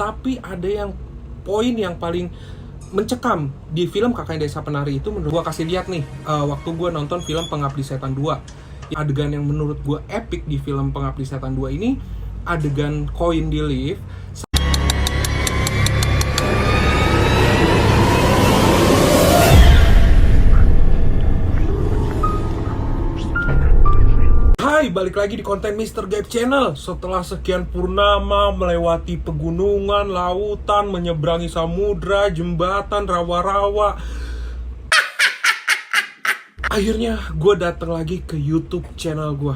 tapi ada yang poin yang paling mencekam di film KKN Desa Penari itu menurut gue. Kasih lihat nih, waktu gue nonton film Pengabdi Setan 2, adegan yang menurut gue epic di film Pengabdi Setan 2 ini adegan koin di lift. Hai, balik lagi di konten Mr. Gaib Channel. Setelah sekian purnama, melewati pegunungan, lautan, menyeberangi samudra, jembatan, rawa-rawa, akhirnya gue datang lagi ke YouTube channel gue.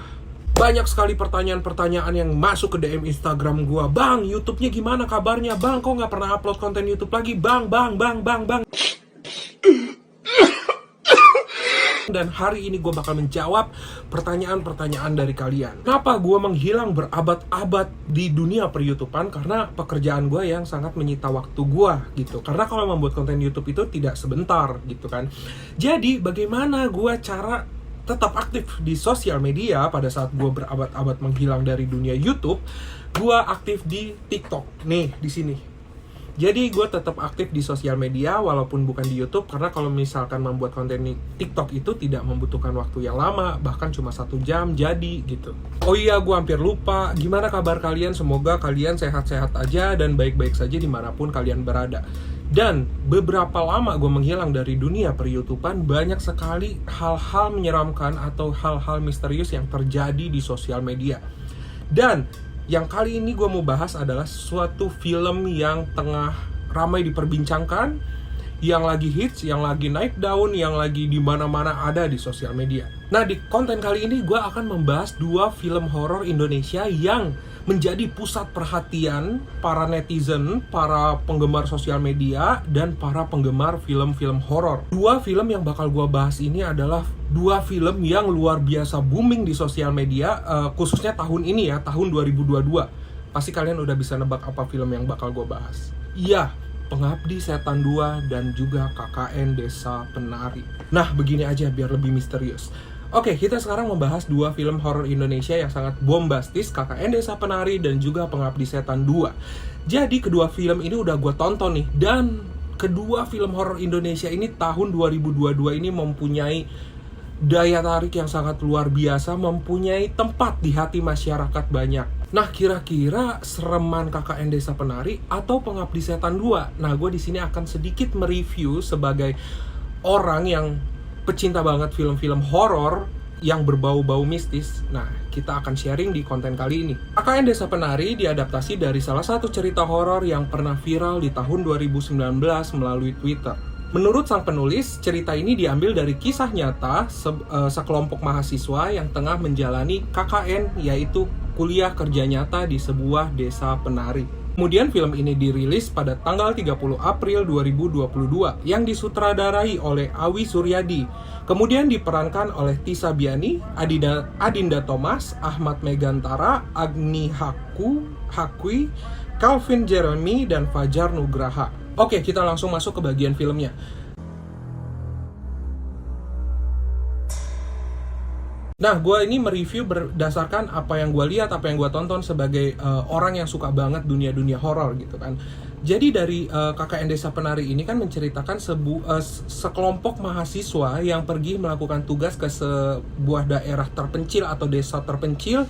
Banyak sekali pertanyaan-pertanyaan yang masuk ke DM Instagram gue. Bang, YouTube-nya gimana kabarnya? Bang, kok nggak pernah upload konten YouTube lagi? Bang. Dan hari ini gue bakal menjawab pertanyaan-pertanyaan dari kalian. Kenapa gue menghilang berabad-abad di dunia per-YouTubean? Karena pekerjaan gue yang sangat menyita waktu gue gitu. Karena kalau membuat konten YouTube itu tidak sebentar gitu kan. Jadi bagaimana gue cara tetap aktif di sosial media pada saat gue berabad-abad menghilang dari dunia YouTube? Gue aktif di TikTok. Nih, di sini. Jadi gue tetap aktif di sosial media walaupun bukan di YouTube, karena kalau misalkan membuat konten di TikTok itu tidak membutuhkan waktu yang lama, bahkan cuma 1 jam jadi gitu. Oh iya, gue hampir lupa, gimana kabar kalian? Semoga kalian sehat-sehat aja dan baik-baik saja dimanapun kalian berada. Dan beberapa lama gue menghilang dari dunia per-YouTubean, banyak sekali hal-hal menyeramkan atau hal-hal misterius yang terjadi di sosial media. Dan yang kali ini gue mau bahas adalah suatu film yang tengah ramai diperbincangkan, yang lagi hits, yang lagi naik daun, yang lagi di mana-mana ada di sosial media. Nah, di konten kali ini gue akan membahas 2 film horor Indonesia yang menjadi pusat perhatian para netizen, para penggemar sosial media, dan para penggemar film-film horor. 2 film yang bakal gue bahas ini adalah 2 film yang luar biasa booming di sosial media, khususnya tahun ini ya, tahun 2022. Pasti kalian udah bisa nebak apa film yang bakal gue bahas. Iya, Pengabdi Setan 2 dan juga KKN Desa Penari. Nah, begini aja biar lebih misterius. Oke, kita sekarang membahas 2 film horor Indonesia yang sangat bombastis, KKN Desa Penari dan juga Pengabdi Setan 2. Jadi kedua film ini udah gue tonton nih, dan kedua film horor Indonesia ini tahun 2022 ini mempunyai daya tarik yang sangat luar biasa, mempunyai tempat di hati masyarakat banyak. Nah, kira-kira sereman KKN Desa Penari atau Pengabdi Setan 2? Nah, gue di sini akan sedikit mereview sebagai orang yang pecinta banget film-film horor yang berbau-bau mistis. Nah, kita akan sharing di konten kali ini. KKN Desa Penari diadaptasi dari salah satu cerita horor yang pernah viral di tahun 2019 melalui Twitter. Menurut sang penulis, cerita ini diambil dari kisah nyata sekelompok mahasiswa yang tengah menjalani KKN, yaitu kuliah kerja nyata di sebuah desa penari. Kemudian film ini dirilis pada tanggal 30 April 2022 yang disutradarai oleh Awi Suryadi. Kemudian diperankan oleh Tisa Biani, Adinda Thomas, Ahmad Megantara, Agni Hakwi, Calvin Jeremy, dan Fajar Nugraha. Oke, kita langsung masuk ke bagian filmnya. Nah, gue ini mereview berdasarkan apa yang gue lihat, apa yang gue tonton sebagai orang yang suka banget dunia-dunia horor gitu kan. Jadi dari KKN Desa Penari ini kan menceritakan sekelompok mahasiswa yang pergi melakukan tugas ke sebuah daerah terpencil atau desa terpencil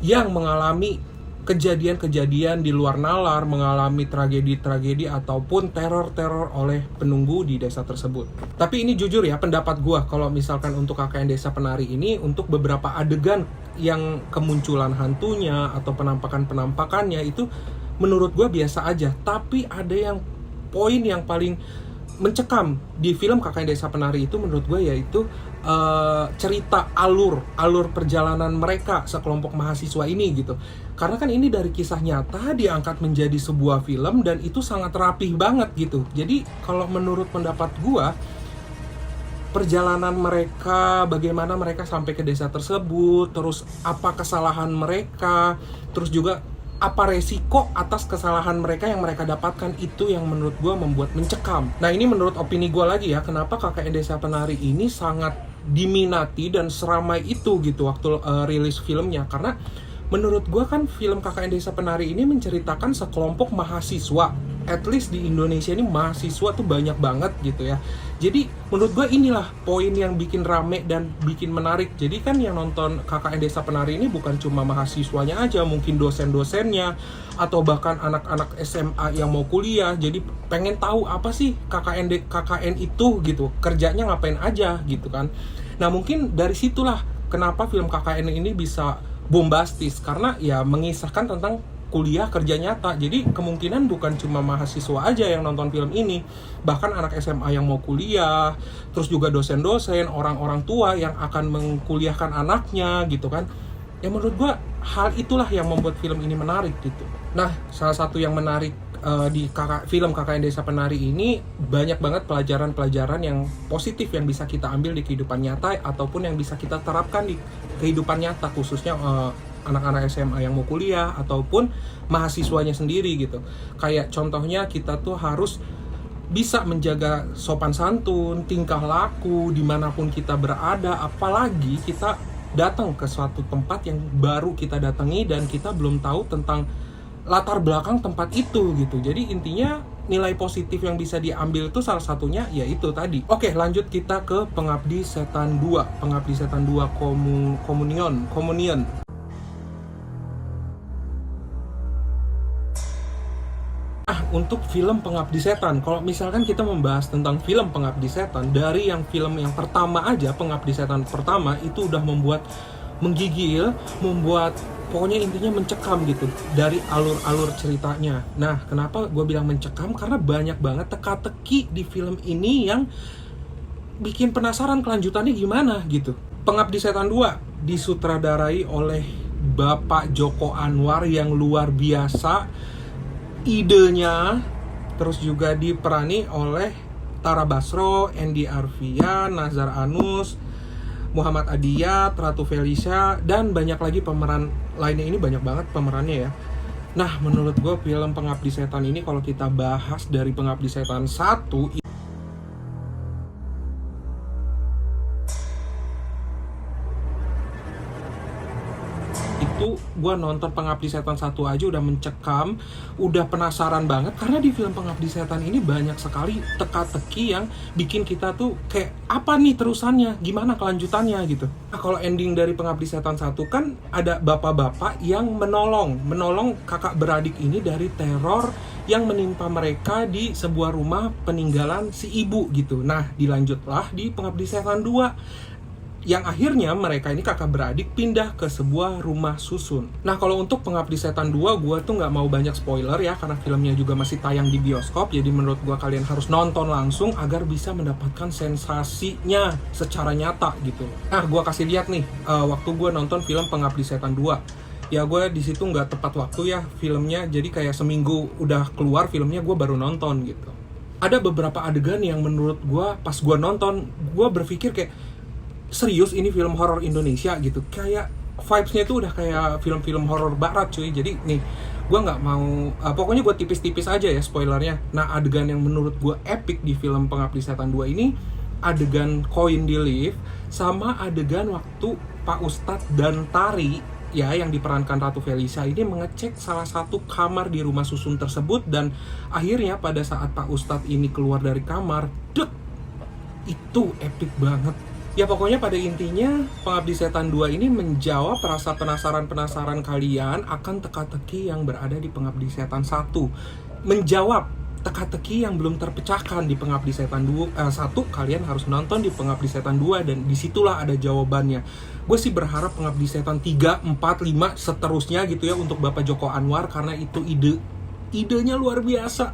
yang mengalami kejadian-kejadian di luar nalar, mengalami tragedi-tragedi ataupun teror-teror oleh penunggu di desa tersebut. Tapi ini jujur ya, pendapat gue kalau misalkan untuk KKN Desa Penari ini, untuk beberapa adegan yang kemunculan hantunya atau penampakan-penampakannya itu menurut gue biasa aja. Tapi ada yang poin yang paling mencekam di film KKN Desa Penari itu menurut gue, yaitu cerita alur perjalanan mereka sekelompok mahasiswa ini gitu. Karena kan ini dari kisah nyata diangkat menjadi sebuah film dan itu sangat rapih banget gitu. Jadi kalau menurut pendapat gue, perjalanan mereka, bagaimana mereka sampai ke desa tersebut, terus apa kesalahan mereka, terus juga apa resiko atas kesalahan mereka yang mereka dapatkan, itu yang menurut gue membuat mencekam. Nah, ini menurut opini gue lagi ya, kenapa KKN Desa Penari ini sangat diminati dan seramai itu gitu waktu rilis filmnya. Karena menurut gue kan film KKN Desa Penari ini menceritakan sekelompok mahasiswa. At least di Indonesia ini mahasiswa tuh banyak banget gitu ya. Jadi menurut gue inilah poin yang bikin rame dan bikin menarik. Jadi kan yang nonton KKN Desa Penari ini bukan cuma mahasiswanya aja, mungkin dosen-dosennya atau bahkan anak-anak SMA yang mau kuliah. Jadi pengen tahu apa sih KKN itu gitu, kerjanya ngapain aja gitu kan. Nah mungkin dari situlah kenapa film KKN ini bisa bombastis, karena ya mengisahkan tentang kuliah kerja nyata. Jadi kemungkinan bukan cuma mahasiswa aja yang nonton film ini, bahkan anak SMA yang mau kuliah, terus juga dosen-dosen, orang-orang tua yang akan mengkuliahkan anaknya gitu kan. Ya menurut gua hal itulah yang membuat film ini menarik gitu. Nah, salah satu yang menarik di film KKN Desa Penari ini, banyak banget pelajaran-pelajaran yang positif yang bisa kita ambil di kehidupan nyata ataupun yang bisa kita terapkan di kehidupan nyata, khususnya anak-anak SMA yang mau kuliah ataupun mahasiswanya sendiri gitu. Kayak contohnya kita tuh harus bisa menjaga sopan santun, tingkah laku dimanapun kita berada, apalagi kita datang ke suatu tempat yang baru kita datangi dan kita belum tahu tentang latar belakang tempat itu gitu. Jadi intinya nilai positif yang bisa diambil itu salah satunya yaitu tadi. Oke, lanjut kita ke Pengabdi Setan 2. Pengabdi Setan 2 Communion. Untuk film Pengabdi Setan, kalau misalkan kita membahas tentang film Pengabdi Setan, dari yang film yang pertama aja, Pengabdi Setan pertama itu udah menggigil, membuat pokoknya intinya mencekam gitu dari alur-alur ceritanya. Nah, kenapa gue bilang mencekam? Karena banyak banget teka-teki di film ini yang bikin penasaran kelanjutannya gimana gitu. Pengabdi Setan 2 disutradarai oleh Bapak Joko Anwar yang luar biasa idenya, terus juga diperani oleh Tara Basro, Andy Arfian, Nazar Anus, Muhammad Adiyat, Ratu Felicia, dan banyak lagi pemeran lainnya. Ini banyak banget pemerannya ya. Nah, menurut gue film Pengabdi Setan ini, kalau kita bahas dari Pengabdi Setan 1, itu gue nonton Pengabdi Setan 1 aja udah mencekam, udah penasaran banget, karena di film Pengabdi Setan ini banyak sekali teka-teki yang bikin kita tuh kayak apa nih terusannya, gimana kelanjutannya gitu. Nah, kalau ending dari Pengabdi Setan 1 kan ada bapak-bapak yang menolong kakak beradik ini dari teror yang menimpa mereka di sebuah rumah peninggalan si ibu gitu. Nah, dilanjutlah di Pengabdi Setan 2 yang akhirnya mereka ini kakak beradik pindah ke sebuah rumah susun. Nah, kalau untuk Pengabdi Setan 2, gue tuh nggak mau banyak spoiler ya, karena filmnya juga masih tayang di bioskop. Jadi menurut gue kalian harus nonton langsung agar bisa mendapatkan sensasinya secara nyata gitu. Nah, gue kasih lihat nih, waktu gue nonton film Pengabdi Setan 2. Ya, gue di situ nggak tepat waktu ya filmnya, jadi kayak seminggu udah keluar filmnya gue baru nonton gitu. Ada beberapa adegan yang menurut gue pas gue nonton, gue berpikir kayak, serius ini film horor Indonesia gitu, kayak vibes-nya itu udah kayak film-film horor barat cuy. Jadi nih, gue nggak mau, pokoknya gue tipis-tipis aja ya spoilernya. Nah, adegan yang menurut gue epic di film Pengabdi Setan 2 ini, adegan koin di lift, sama adegan waktu Pak Ustadz dan Tari ya, yang diperankan Ratu Felicia ini mengecek salah satu kamar di rumah susun tersebut. Dan akhirnya pada saat Pak Ustadz ini keluar dari kamar, itu epic banget. Ya pokoknya pada intinya Pengabdi Setan 2 ini menjawab rasa penasaran kalian akan teka-teki yang berada di Pengabdi Setan 1. Menjawab teka-teki yang belum terpecahkan di Pengabdi Setan 1, kalian harus nonton di Pengabdi Setan 2 dan disitulah ada jawabannya. Gue sih berharap Pengabdi Setan 3, 4, 5 seterusnya gitu ya untuk Bapak Joko Anwar, karena itu idenya luar biasa,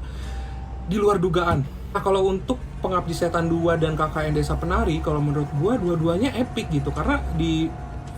di luar dugaan. Nah, kalau untuk Pengabdi Setan 2 dan KKN Desa Penari, kalau menurut gue dua-duanya epic gitu, karena di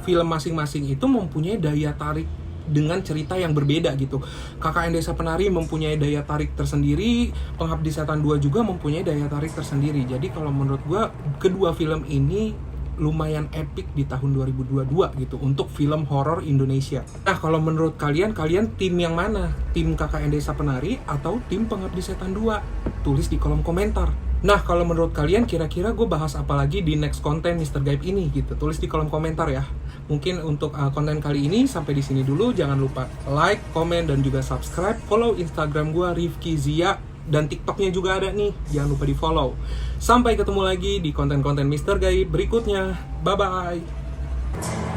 film masing-masing itu mempunyai daya tarik dengan cerita yang berbeda gitu. KKN Desa Penari mempunyai daya tarik tersendiri, Pengabdi Setan 2 juga mempunyai daya tarik tersendiri. Jadi kalau menurut gue kedua film ini lumayan epic di tahun 2022 gitu untuk film horor Indonesia. Nah, kalau menurut kalian tim yang mana? Tim KKN Desa Penari atau tim Pengabdi Setan 2? Tulis di kolom komentar. Nah, kalau menurut kalian kira-kira gue bahas apa lagi di next konten Mr. Gaib ini gitu? Tulis di kolom komentar ya. Mungkin untuk konten kali ini sampai di sini dulu. Jangan lupa like, komen, dan juga subscribe. Follow Instagram gue Rifki Zia, dan TikToknya juga ada nih. Jangan lupa di follow. Sampai ketemu lagi di konten-konten Mr. Gaib berikutnya. Bye-bye.